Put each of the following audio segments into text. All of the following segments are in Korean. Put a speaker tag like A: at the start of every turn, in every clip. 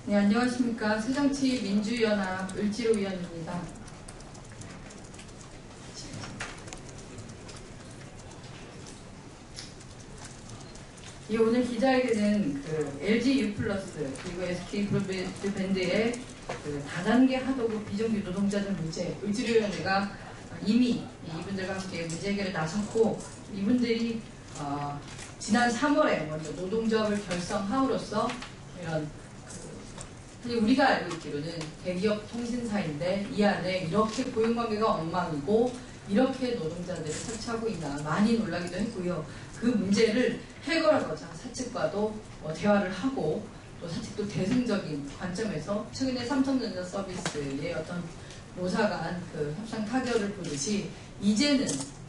A: 네, 안녕하십니까. 새정치민주연합 을지로 위원입니다. 오늘 기자회견은 LG U+ 그리고 SK 브로드밴드의 다단계 하도급 비정규 노동자들 문제, 을지로위원회가 이미 이분들과 함께 문제 해결에 나섰고, 이분들이 지난 3월에 먼저 노동조합을 결성함으로써 이런 우리가 알고 있기로는 대기업 통신사인데 이 안에 이렇게 고용관계가 엉망이고 이렇게 노동자들을 설치하고 있나 많이 놀라기도 했고요. 그 문제를 해결하고자 사측과도 대화를 하고 또 사측도 대승적인 관점에서 최근에 삼성전자 서비스의 어떤 노사 간 협상 타결을 보듯이 이제는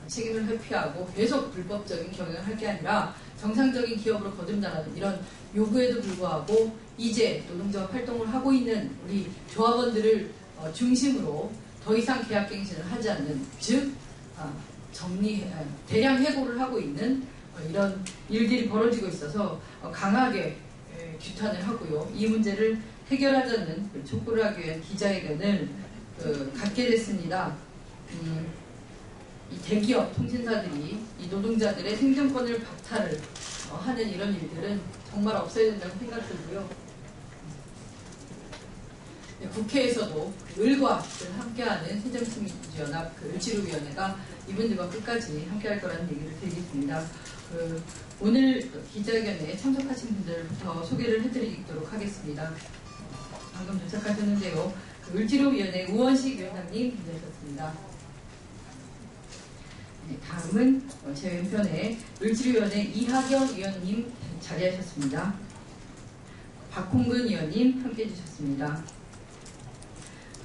A: 책임을 회피하고 계속 불법적인 경영을 할 게 아니라 정상적인 기업으로 거듭나라는 이런 요구에도 불구하고 이제 노동조합 활동을 하고 있는 우리 조합원들을 중심으로 더 이상 계약갱신을 하지 않는, 즉 대량 해고를 하고 있는 이런 일들이 벌어지고 있어서 강하게 규탄을 하고요. 이 문제를 해결하자는 촉구를 하기 위한 기자회견을 갖게 됐습니다. 이 대기업 통신사들이 이 노동자들의 생존권을 박탈을 하는 이런 일들은 정말 없어야 된다고 생각 들고요. 국회에서도 을과 함께하는 새정치민주연합 을지로위원회가 이분들과 끝까지 함께할 거라는 얘기를 드리겠습니다. 오늘 기자회견에 참석하신 분들부터 소개를 해드리도록 하겠습니다. 방금 도착하셨는데요. 을지로위원회 우원식 위원장님 기자하셨습니다. 네, 다음은 제 왼편에 을지로위원회 이하경 위원님 자리하셨습니다. 박홍근 위원님 함께 해주셨습니다.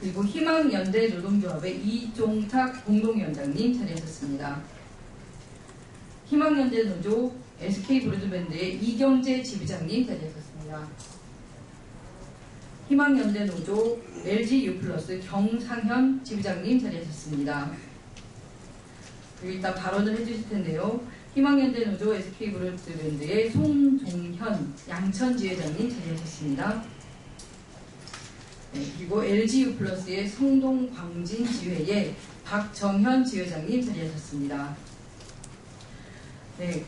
A: 그리고 희망연대 노동조합의 이종탁 공동위원장님 자리하셨습니다. 희망연대 노조 SK 브로드밴드의 이경재 지부장님 자리하셨습니다. 희망연대 노조 LG U+ 경상현 지부장님 자리하셨습니다. 그리고 일단 발언을 해주실 텐데요. 희망연대 노조 SK 브로드밴드의 송종현 양천 지회장님 자리하셨습니다. 네, 그리고 LG U+의 성동광진 지회의 박정현 지회장님 자리하셨습니다. 네,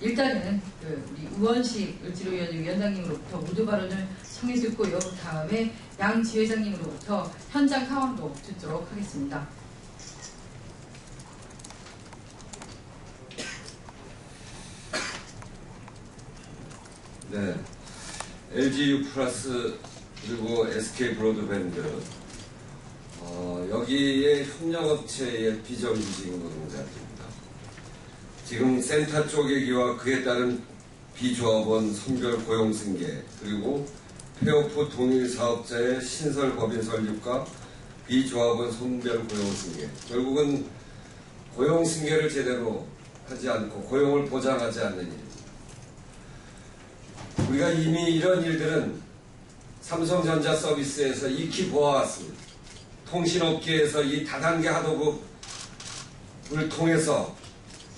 A: 일단은 우리 우원식 을지로위원회 위원장님으로부터 모두 발언을 청해 듣고요. 다음에 양 지회장님으로부터 현장 상황도 듣도록 하겠습니다.
B: 네, LG U+ 그리고 SK 브로드밴드 여기에 협력업체의 비정규직 노동자들입니다. 지금 센터 쪼개기와 그에 따른 비조합원 선별 고용 승계, 그리고 폐업후 동일 사업자의 신설 법인 설립과 비조합원 선별 고용 승계, 결국은 고용 승계를 제대로 하지 않고 고용을 보장하지 않는 일입니다. 우리가 이미 이런 일들은 삼성전자 서비스에서 익히 보아왔습니다. 통신업계에서 이 다단계 하도급을 통해서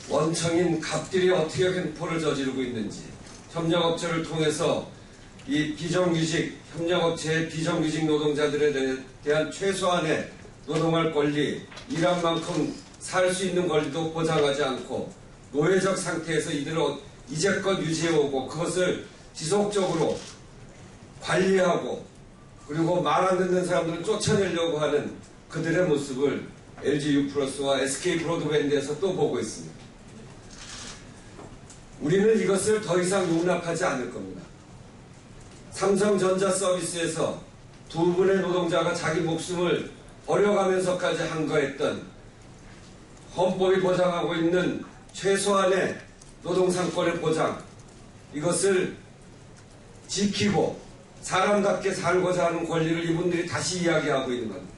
B: 원청인 갑들이 어떻게 횡포를 저지르고 있는지, 협력업체를 통해서 이 비정규직, 협력업체의 비정규직 노동자들에 대한 최소한의 노동할 권리, 일한 만큼 살 수 있는 권리도 보장하지 않고 노예적 상태에서 이들을 이제껏 유지해오고 그것을 지속적으로 관리하고 그리고 말 안 듣는 사람들을 쫓아내려고 하는 그들의 모습을 LG U+와 SK 브로드밴드에서 또 보고 있습니다. 우리는 이것을 더 이상 용납하지 않을 겁니다. 삼성전자 서비스에서 두 분의 노동자가 자기 목숨을 버려가면서까지 항거했던 헌법이 보장하고 있는 최소한의 노동상권의 보장, 이것을 지키고 사람답게 살고자 하는 권리를 이분들이 다시 이야기하고 있는 겁니다.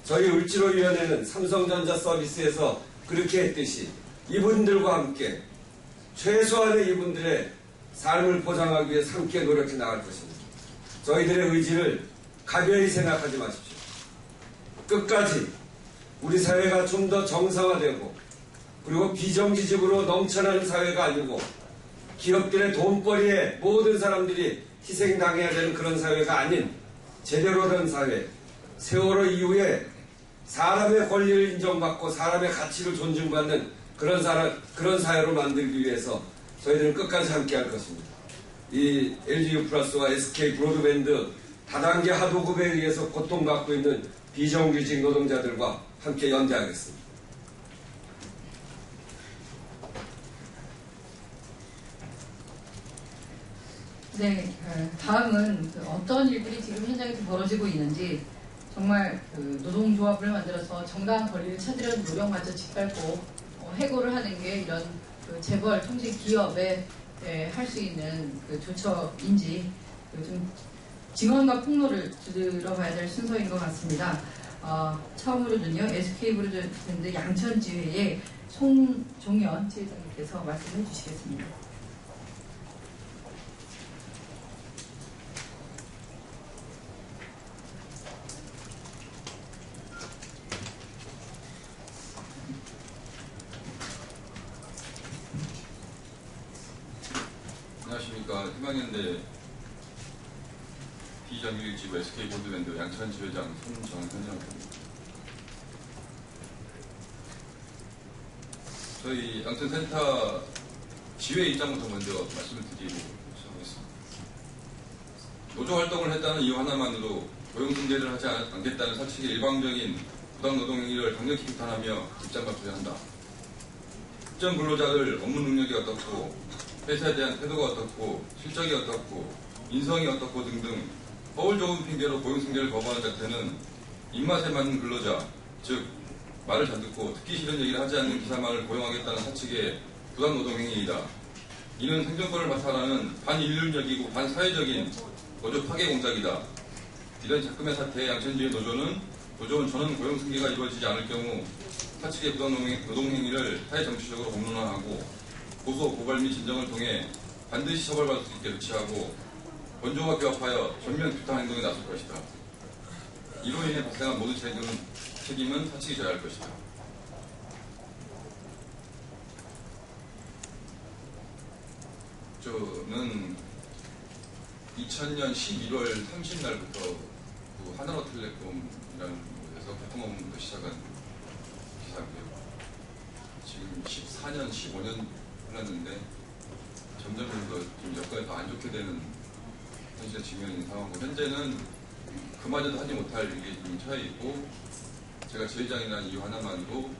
B: 저희 을지로위원회는 삼성전자 서비스에서 그렇게 했듯이 이분들과 함께 최소한의 이분들의 삶을 보장하기 위해서 함께 노력해 나갈 것입니다. 저희들의 의지를 가벼이 생각하지 마십시오. 끝까지 우리 사회가 좀 더 정상화되고 그리고 비정규직으로 넘쳐나는 사회가 아니고 기업들의 돈벌이에 모든 사람들이 희생당해야 되는 그런 사회가 아닌 제대로 된 사회, 세월호 이후에 사람의 권리를 인정받고 사람의 가치를 존중받는 그런 사회로 만들기 위해서 저희들은 끝까지 함께할 것입니다. 이 LGU+와 SK 브로드밴드 다단계 하도급에 의해서 고통받고 있는 비정규직 노동자들과 함께 연대하겠습니다.
A: 네, 다음은 어떤 일들이 지금 현장에서 벌어지고 있는지 정말 노동조합을 만들어서 정당한 권리를 찾으려는 노력마저 짓밟고 해고를 하는 게 이런 재벌 통신 기업에 할 수 있는 조처인지 좀 증언과 폭로를 들어봐야 될 순서인 것 같습니다. 처음으로는요, SK브로드밴드 양천지회의 송종현 지회장님께서 말씀해 주시겠습니다.
C: 안녕하십니까. 희망연대 비정규직지부 SK브로드밴드 양천지회장 손정현이라고 합니다. 저희 양천센터 지회 입장부터 먼저 말씀을 드리고 시작하겠습니다. 노조 활동을 했다는 이유 하나만으로 고용승계를 하지 않겠다는 사측의 일방적인 부당노동행위를 강력히 비판하며 입장 바꿔야 한다. 특정 근로자들 업무 능력이 어떻고 회사에 대한 태도가 어떻고 실적이 어떻고 인성이 어떻고 등등 허울 좋은 핑계로 고용승계를 거부하는 자체는 입맛에 맞는 근로자, 즉 말을 잘 듣고 듣기 싫은 얘기를 하지 않는 기사만을 고용하겠다는 사측의 부당노동행위이다. 이는 생존권을 바탕하는 반인륜적이고 반사회적인 노조 파괴 공작이다. 이런 작금의 사태에 양천지회 노조는 저는 고용승계가 이루어지지 않을 경우 사측의 부당노동행위를 사회정치적으로 공론화하고 고소, 고발 및 진정을 통해 반드시 처벌받을 수 있게 조치하고 원조와 규합하여 전면 규탄 행동에 나설 것이다. 이로 인해 발생한 모든 책임은 사측이 져야 할 것이다. 저는 2000년 11월 30날부터 하나로텔레콤이라는 곳에서 교통업무부터 시작한 기사고요. 지금 14년, 15년 흘렀는데 점점 좀 여건이 더 안 좋게 되는 현실에 직면인 상황이고, 현재는 그마저도 하지 못할 일이 지금 처해 있고, 제가 지회장이라는 이유 하나만으로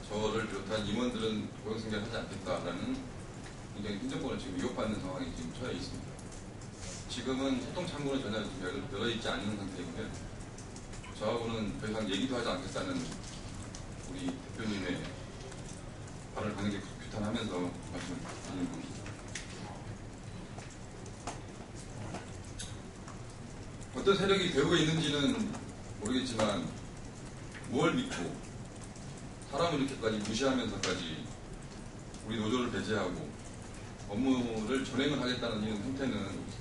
C: 저를 비롯한 임원들은 고용승계를 하지 않겠다라는 굉장히 행정권을 지금 위협받는 상황이 지금 처해 있습니다. 지금은 소통 창구는 전혀 열어있지 않는 상태이고요. 저하고는 더 이상 얘기도 하지 않겠다는 우리 대표님의 발을 강하게 규탄하면서 말씀을 드리는 겁니다. 어떤 세력이 배후에 있는지는 모르겠지만 뭘 믿고 사람을 이렇게까지 무시하면서까지 우리 노조를 배제하고 업무를 전행을 하겠다는 이런 형태는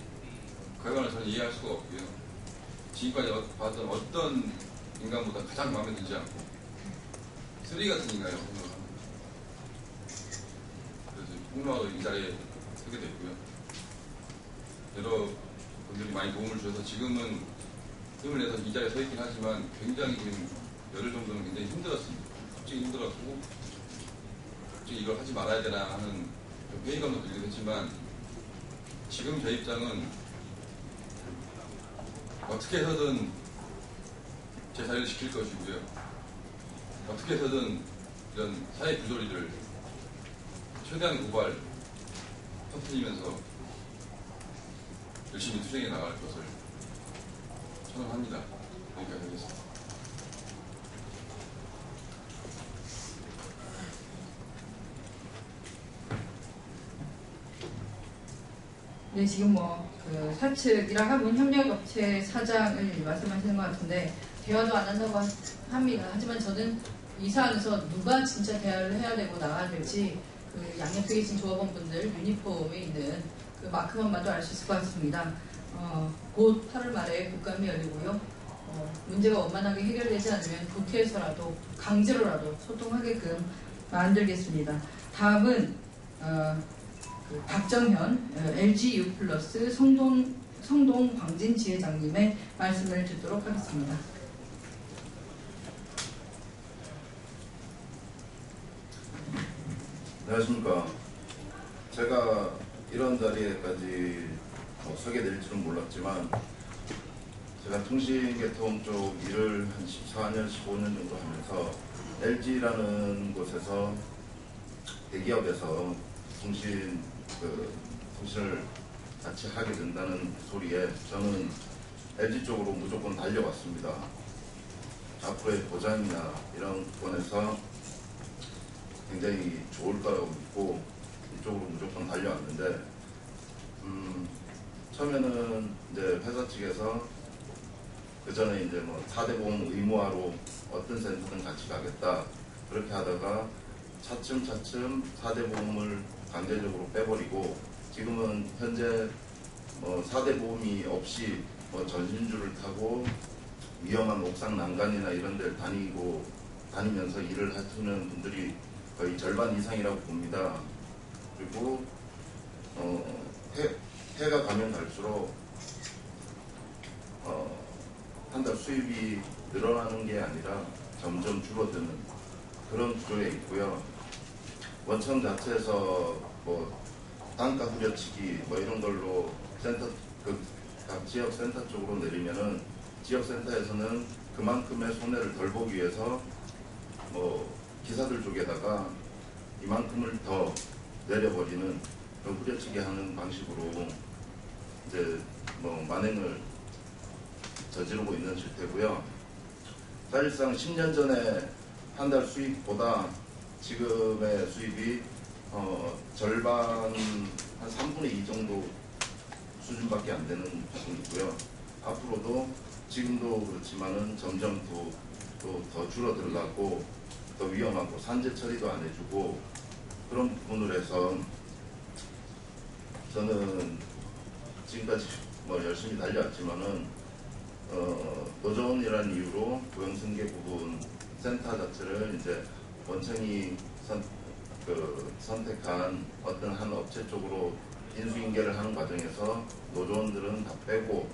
C: 그야말로 저는 이해할 수가 없고요. 지금까지 봤던 어떤 인간보다 가장 마음에 들지 않고 쓰레기 같은 인간이라고 생각합니다. 그래서 폭로하고 이 자리에 서게 됐고요. 여러 분들이 많이 도움을 주셔서 지금은 힘을 내서 이 자리에 서 있긴 하지만 굉장히 지금 열흘 정도는 굉장히 힘들었습니다. 솔직히 힘들었고, 솔직히 이걸 하지 말아야 되나 하는 회의감도 들기도 했지만, 지금 제 입장은 어떻게 해서든 제 자리를 지킬 것이고요. 어떻게 해서든 이런 사회 부조리를 최대한 고발 터뜨리면서 열심히 투쟁해 나갈 것을 선언합니다. 여기까지 하겠습니다.
A: 네, 지금 사측이랑 하면 협력업체 사장을 말씀하시는 것 같은데 대화도 안 한다고 합니다. 하지만 저는 이 사안에서 누가 진짜 대화를 해야 되고 나가야 될지 양옆에 계신 조합원분들 유니폼에 있는 그 마크만 봐도 알 수 있을 것 같습니다. 곧 8월 말에 국감이 열리고요. 문제가 원만하게 해결되지 않으면 국회에서라도 강제로라도 소통하게끔 만들겠습니다. 다음은 그 박정현 LG U+ 성동 광진 지회장님의 말씀을 듣도록 하겠습니다.
D: 안녕하십니까. 제가 이런 자리에까지 서게 될 줄은 몰랐지만 제가 통신개통 쪽 일을 한 14년, 15년 정도 하면서 LG라는 곳에서 대기업에서 통신을 같이 하게 된다는 소리에 저는 LG 쪽으로 무조건 달려왔습니다. 앞으로의 보장이나 이런 부분에서 굉장히 좋을 거라고 믿고 이쪽으로 무조건 달려왔는데 처음에는 이제 회사 측에서 그 전에 이제 뭐 4대 보험 의무화로 어떤 센터든 같이 가겠다 그렇게 하다가 차츰 4대 보험을 강제적으로 빼버리고 지금은 현재 뭐 4대 보험이 없이 뭐 전신주를 타고 위험한 옥상 난간이나 이런 데를 다니면서 일을 하시는 분들이 거의 절반 이상이라고 봅니다. 그리고 해가 가면 갈수록 한 달 수입이 늘어나는 게 아니라 점점 줄어드는 그런 구조에 있고요. 원청 자체에서 뭐 단가 후려치기 뭐 이런 걸로 센터 각 지역 센터 쪽으로 내리면은 지역 센터에서는 그만큼의 손해를 덜 보기 위해서 뭐 기사들 쪽에다가 이만큼을 더 내려버리는 그런 후려치기 하는 방식으로 이제 뭐 만행을 저지르고 있는 실태고요. 사실상 10년 전에 한 달 수입보다 지금의 수입이 절반 한 3분의 2 정도 수준밖에 안 되는 부분이고요. 앞으로도 지금도 그렇지만은 점점 또 더 줄어들어가고 더 위험하고 산재 처리도 안 해주고 그런 부분으로 해서 저는 지금까지 뭐 열심히 달려왔지만은 노조원이라는 이유로 고용승계 부분 센터 자체를 이제 원청이 선택한 어떤 한 업체 쪽으로 인수인계를 하는 과정에서 노조원들은 다 빼고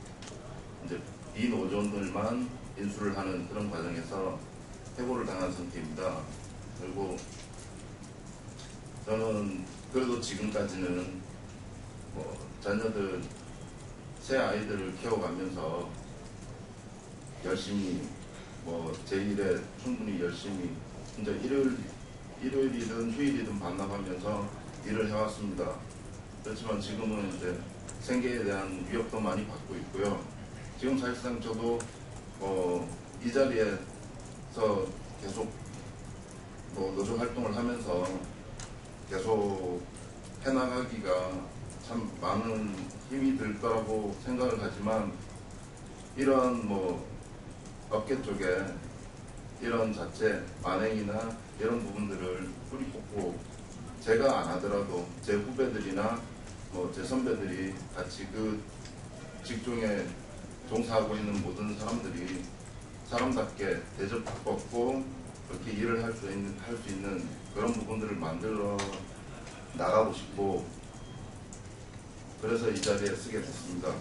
D: 이제 비노조원들만 인수를 하는 그런 과정에서 해고를 당한 상태입니다. 그리고 저는 그래도 지금까지는 뭐 자녀들 새 아이들을 키워가면서 열심히 뭐 제 일에 충분히 열심히 이제 일요일이든 휴일이든 반납하면서 일을 해왔습니다. 그렇지만 지금은 이제 생계에 대한 위협도 많이 받고 있고요. 지금 사실상 저도 이 자리에서 계속 노조 활동을 하면서 계속 해나가기가 참 많은 힘이 들 거라고 생각을 하지만 이런 뭐 업계 쪽에 이런 자체 만행이나 이런 부분들을 뿌리 뽑고 제가 안 하더라도 제 후배들이나 뭐 제 선배들이 같이 그 직종에 종사하고 있는 모든 사람들이 사람답게 대접받고 그렇게 일을 할 수 있는 그런 부분들을 만들어 나가고 싶고 그래서 이 자리에 쓰게 됐습니다.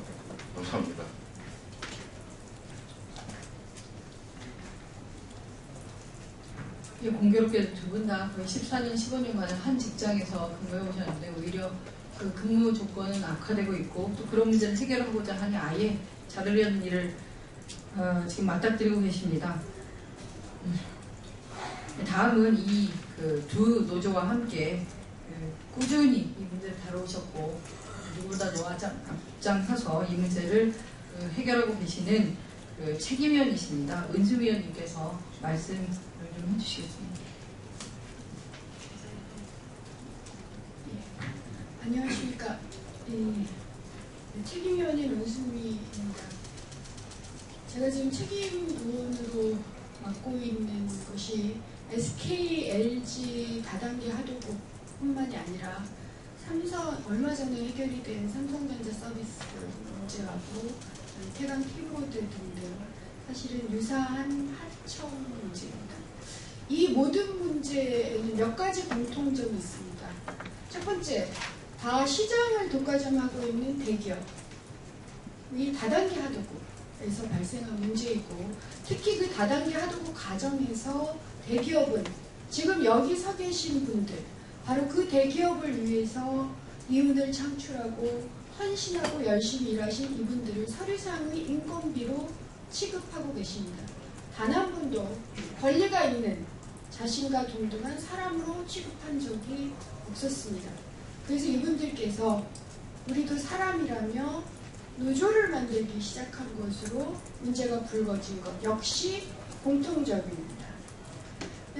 D: 감사합니다.
A: 공교롭게도 두 분 다 거의 14년, 15년간 한 직장에서 근무해 오셨는데 오히려 그 근무 조건은 악화되고 있고 또 그런 문제를 해결하고자 하니 아예 자르려는 일을 지금 맞닥뜨리고 계십니다. 다음은 이 두 노조와 함께 꾸준히 이 문제를 다루셨고 누구보다 앞장서서 이 문제를 해결하고 계시는 책임위원이십니다. 은수위원님께서 말씀을 좀 해주시겠습니다.
E: 안녕하십니까. 책임위원인 은수미입니다. 제가 지금 책임위원으로 맡고 있는 것이 SK, LG 다단계 하도급뿐만이 아니라 얼마 전에 해결이 된 삼성전자 서비스 문제하고 태강 키보드 등등 사실은 유사한 하청 문제입니다. 이 모든 문제에는 몇 가지 공통점이 있습니다. 첫 번째, 다 시장을 독과점하고 있는 대기업, 이 다단계 하도급에서 발생한 문제이고, 특히 그 다단계 하도급 과정에서 대기업은 지금 여기 서 계신 분들, 바로 그 대기업을 위해서 이윤을 창출하고 헌신하고 열심히 일하신 이분들을 서류상의 인건비로 취급하고 계십니다. 단 한 분도 권리가 있는 자신과 동등한 사람으로 취급한 적이 없었습니다. 그래서 이분들께서 우리도 사람이라며 노조를 만들기 시작한 것으로 문제가 불거진 것 역시 공통적입니다.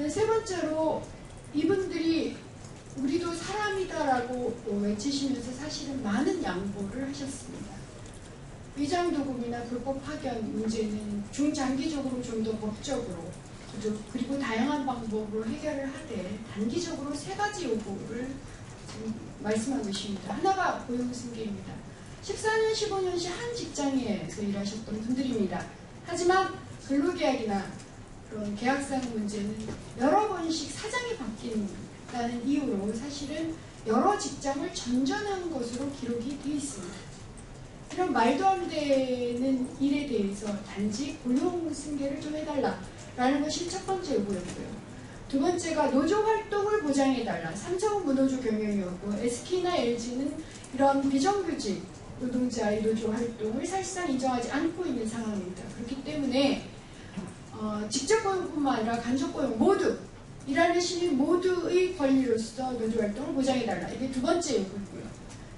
E: 세 번째로 이분들이 우리도 사람이다라고 외치시면서 사실은 많은 양보를 하셨습니다. 위장도금이나 불법 파견 문제는 중장기적으로 좀 더 법적으로 그리고 다양한 방법으로 해결을 하되 단기적으로 세 가지 요구를 지금 말씀하고 계십니다. 하나가 고용승계입니다. 14년, 15년씩 한 직장에서 일하셨던 분들입니다. 하지만 근로계약이나 그런 계약상 문제는 여러 번씩 사장이 바뀐다는 이유로 사실은 여러 직장을 전전한 것으로 기록이 되어 있습니다. 이런 말도 안 되는 일에 대해서 단지 고용승계를 좀 해달라라는 것이 첫 번째 요구였고요. 두 번째가 노조 활동을 보장해달라. 삼성은 무노조 경영이었고 SK나 LG는 이런 비정규직 노동자의 노조 활동을 사실상 인정하지 않고 있는 상황입니다. 그렇기 때문에 직접 고용뿐만 아니라 간접 고용 모두 일하는 시민 모두의 권리로서 노조 활동을 보장해달라. 이게 두 번째 요구고요.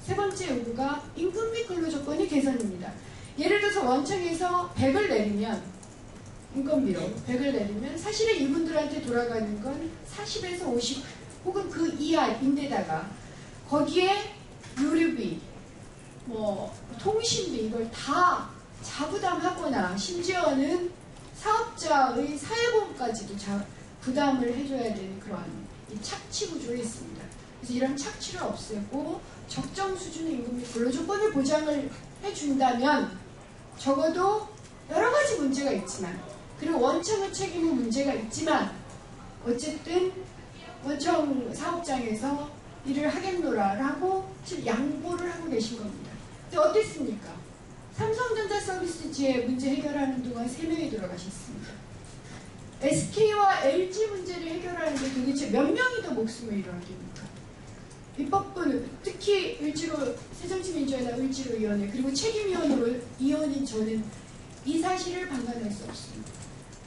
E: 세 번째 요구가 임금 및 근로조건의 개선입니다. 예를 들어서 원청에서 100을 내리면 인건비로 100을 내리면 사실은 이분들한테 돌아가는 건 40에서 50 혹은 그 이하인데다가 거기에 유류비, 통신비 이걸 다 자부담하거나 심지어는 사업자의 사회보험까지도 부담을 해줘야 되는 그러한 이 착취 구조가 있습니다. 그래서 이런 착취를 없애고 적정 수준의 임금 및 근로조건을 보장을 해준다면 적어도 여러 가지 문제가 있지만 그리고 원청의 책임은 문제가 있지만 어쨌든 원청 사업장에서 일을 하겠노라라고 지금 양보를 하고 계신 겁니다. 근데 어땠습니까? 삼성전자 서비스지의 문제 해결하는 동안 3명이 돌아가셨습니다. SK와 LG 문제를 해결하는데 도대체 몇 명이 더 목숨을 잃어야 됩니까? 입법부는 특히 새정치민주연합 을지로위원회 그리고 책임위원으로 위원인 저는 이 사실을 방관할 수 없습니다.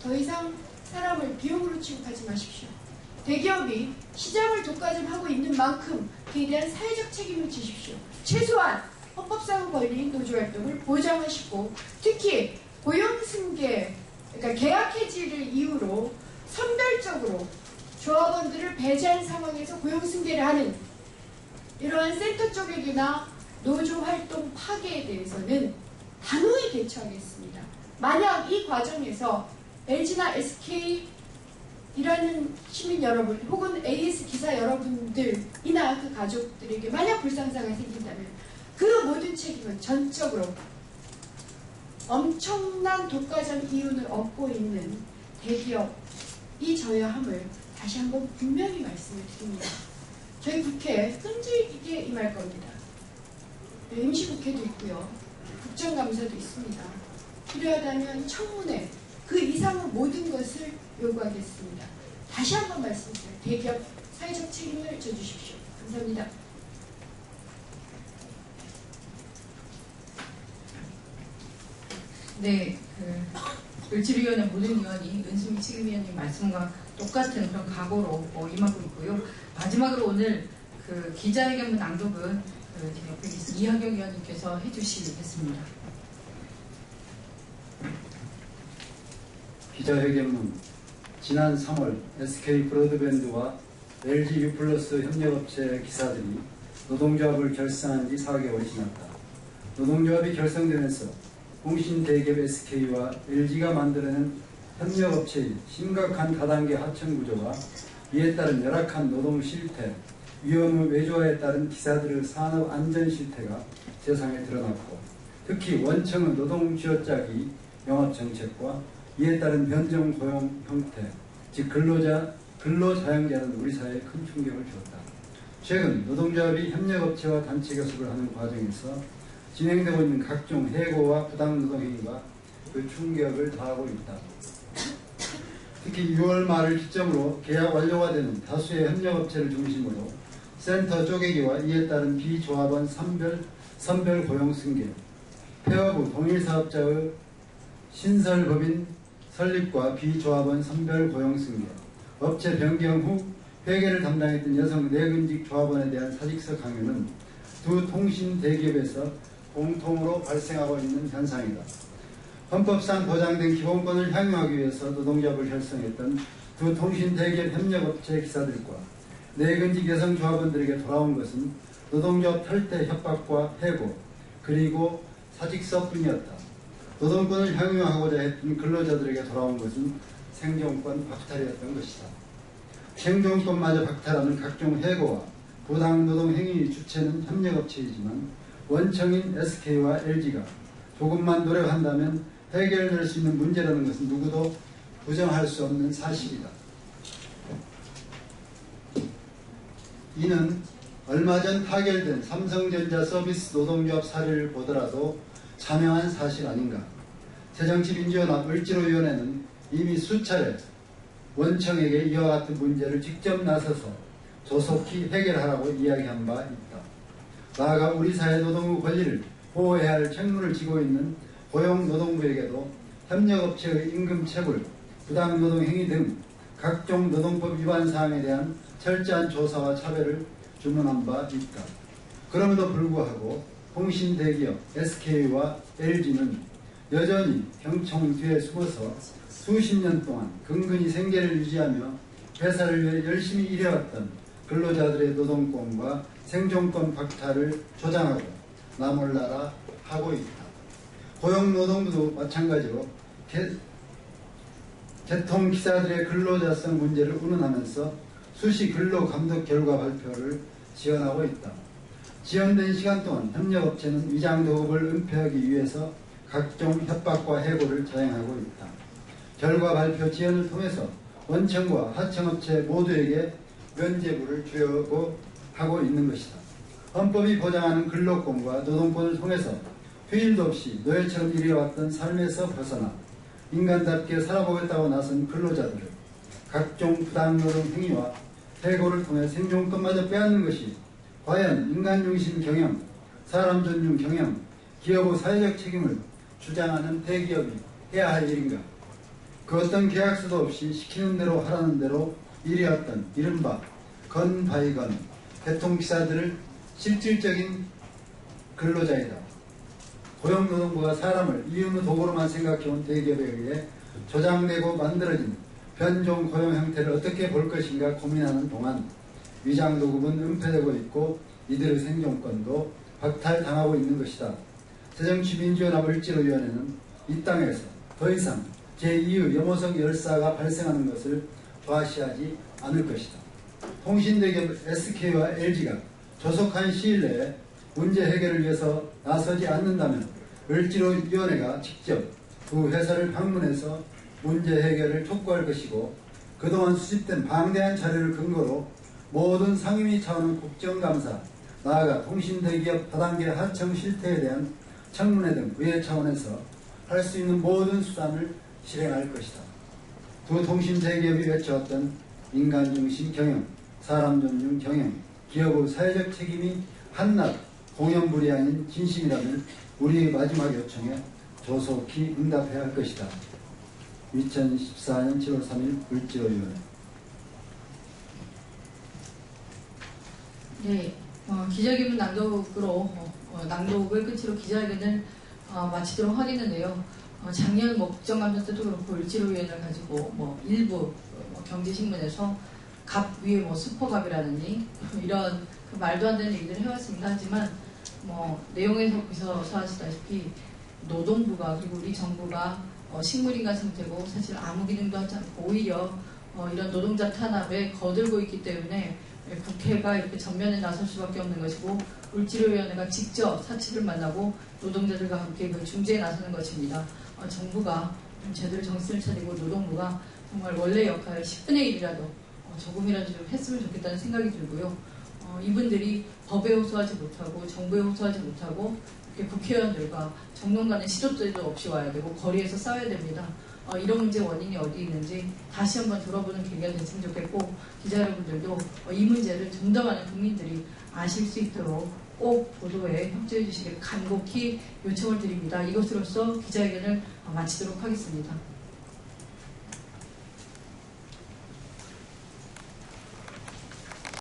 E: 더 이상 사람을 비용으로 취급하지 마십시오. 대기업이 시장을 독과점하고 있는 만큼 그에 대한 사회적 책임을 지십시오. 최소한 헌법상 권리인 노조활동을 보장하시고 특히 고용승계, 그러니까 계약 해지를 이유로 선별적으로 조합원들을 배제한 상황에서 고용승계를 하는 이러한 센터 쪽에게나 노조활동 파괴에 대해서는 단호히 대처하겠습니다. 만약 이 과정에서 LG나 SK 일하는 시민 여러분 혹은 AS 기사 여러분들이나 그 가족들에게 만약 불상사가 생긴다면 그 모든 책임은 전적으로 엄청난 독과점 이윤을 얻고 있는 대기업이 져야 함을 다시 한번 분명히 말씀을 드립니다. 저희 국회에 끈질기게 임할 겁니다. 임시국회도 있고요. 국정감사도 있습니다. 필요하다면 청문회 그 이상의 모든 것을 요구하겠습니다. 다시 한번 말씀드려요. 대기업 사회적 책임을 져주십시오. 감사합니다.
A: 네, 을지로위원회 모든 위원이 은수미 책임위원님 말씀과 똑같은 그런 각오로 임하고 있고요. 마지막으로 오늘 기자회견문 낭독은 제 옆에 계신 이하경 위원님께서 해주시겠습니다.
F: 기자회견문 지난 3월 SK 브로드밴드와 LG U+ 협력업체 기사들이 노동조합을 결성한 지 4개월이 지났다. 노동조합이 결성되면서 공신대기업 SK와 LG가 만들어낸 협력업체의 심각한 다단계 하청 구조와 이에 따른 열악한 노동 실태, 위험의 외조화에 따른 기사들의 산업 안전 실태가 세상에 드러났고 특히 원청의 노동 쥐어짜기 영업정책과 이에 따른 변정 고용 형태, 즉 근로자영자는 우리 사회에 큰 충격을 주었다. 최근 노동조합이 협력업체와 단체 교섭을 하는 과정에서 진행되고 있는 각종 해고와 부당노동 행위가 그 충격을 더하고 있다. 특히 6월 말을 기점으로 계약 완료가 되는 다수의 협력업체를 중심으로 센터 쪼개기와 이에 따른 비조합원 선별 고용 승계, 폐업후 동일사업자의 신설법인 설립과 비조합원 선별 고용 승계, 업체 변경 후 회계를 담당했던 여성 내근직 조합원에 대한 사직서 강요는 두 통신 대기업에서 공통으로 발생하고 있는 현상이다. 헌법상 보장된 기본권을 향유하기 위해서 노동조합을 결성했던 두 통신 대기업 협력업체 기사들과 내근직 여성 조합원들에게 돌아온 것은 노동조합 탈퇴 협박과 해고 그리고 사직서뿐이었다. 노동권을 향유하고자 했던 근로자들에게 돌아온 것은 생존권 박탈이었던 것이다. 생존권마저 박탈하는 각종 해고와 부당노동 행위 주체는 협력업체이지만 원청인 SK와 LG가 조금만 노력한다면 해결될 수 있는 문제라는 것은 누구도 부정할 수 없는 사실이다. 이는 얼마 전 타결된 삼성전자 서비스 노동조합 사례를 보더라도 자명한 사실 아닌가. 새정치민주연합 을지로위원회는 이미 수차례 원청에게 이와 같은 문제를 직접 나서서 조속히 해결하라고 이야기한 바 있다. 나아가 우리 사회 노동의 권리를 보호해야 할 책무를 지고 있는 고용노동부에게도 협력업체의 임금 체불, 부당노동 행위 등 각종 노동법 위반 사항에 대한 철저한 조사와 차별을 주문한 바 있다. 그럼에도 불구하고 통신대기업 SK와 LG는 여전히 경총 뒤에 숨어서 수십 년 동안 근근히 생계를 유지하며 회사를 위해 열심히 일해왔던 근로자들의 노동권과 생존권 박탈을 조장하고 나몰라라 하고 있다. 고용노동부도 마찬가지로 개통기사들의 근로자성 문제를 운운하면서 수시 근로감독 결과 발표를 지원하고 있다. 지연된 시간 동안 협력업체는 위장도급을 은폐하기 위해서 각종 협박과 해고를 자행하고 있다. 결과 발표 지연을 통해서 원청과 하청업체 모두에게 면죄부를 주려고 하고 있는 것이다. 헌법이 보장하는 근로권과 노동권을 통해서 휴일도 없이 노예처럼 일해왔던 삶에서 벗어나 인간답게 살아보겠다고 나선 근로자들을 각종 부당노동 행위와 해고를 통해 생존권마저 빼앗는 것이 과연 인간중심 경영, 사람 존중 경영, 기업의 사회적 책임을 주장하는 대기업이 해야 할 일인가? 그 어떤 계약서도 없이 시키는 대로 하라는 대로 일해왔던 이른바 건바이건 개통기사들을 실질적인 근로자이다. 고용노동부가 사람을 이윤의 도구로만 생각해온 대기업에 의해 조장되고 만들어진 변종 고용 형태를 어떻게 볼 것인가 고민하는 동안 위장도급은 은폐되고 있고 이들의 생존권도 박탈당하고 있는 것이다. 새정치민주연합 을지로위원회는 이 땅에서 더 이상 제2의 염호석 열사가 발생하는 것을 좌시하지 않을 것이다. 통신대기업 SK와 LG가 조속한 시일 내에 문제 해결을 위해서 나서지 않는다면 을지로위원회가 직접 두 회사를 방문해서 문제 해결을 촉구할 것이고 그동안 수집된 방대한 자료를 근거로 모든 상임위 차원의 국정감사, 나아가 통신대기업 다단계 하청 실태에 대한 청문회 등 의회 차원에서 할 수 있는 모든 수단을 실행할 것이다. 두 통신대기업이 외쳐왔던 인간중심 경영, 사람 존중 경영, 기업의 사회적 책임이 한낱 공연불이 아닌 진심이라면 우리의 마지막 요청에 조속히 응답해야 할 것이다. 2014년 7월 3일 을지로위원회.
A: 네, 기자회견 낭독으로 낭독을 끝으로 기자회견을 마치도록 하겠는데요. 작년 국정감사 때도 그렇고 을지로위원회를 가지고 일부 경제신문에서 갑 위에 슈퍼갑이라느니 이런 말도 안 되는 얘기를 해왔습니다. 하지만 내용에서 아시다시피 노동부가 그리고 우리 정부가 식물인간 상태고 사실 아무 기능도 하지 않고 오히려 이런 노동자 탄압에 거들고 있기 때문에 국회가 이렇게 전면에 나설 수밖에 없는 것이고 을지로위원회가 직접 사측을 만나고 노동자들과 함께 그 중재에 나서는 것입니다. 정부가 좀 제대로 정신을 차리고 노동부가 정말 원래 역할 10분의 1이라도 조금이라도 좀 했으면 좋겠다는 생각이 들고요. 이분들이 법에 호소하지 못하고 정부에 호소하지 못하고 이렇게 국회의원들과 정론가는 시도 때도 없이 와야 되고 거리에서 싸워야 됩니다. 이런 문제 원인이 어디 있는지 다시 한번 들어보는 계기가 됐으면 좋겠고 기자 여러분들도 이 문제를 좀 더 많은 국민들이 아실 수 있도록 꼭 보도에 협조해 주시길 간곡히 요청을 드립니다. 이것으로써 기자회견을 마치도록 하겠습니다.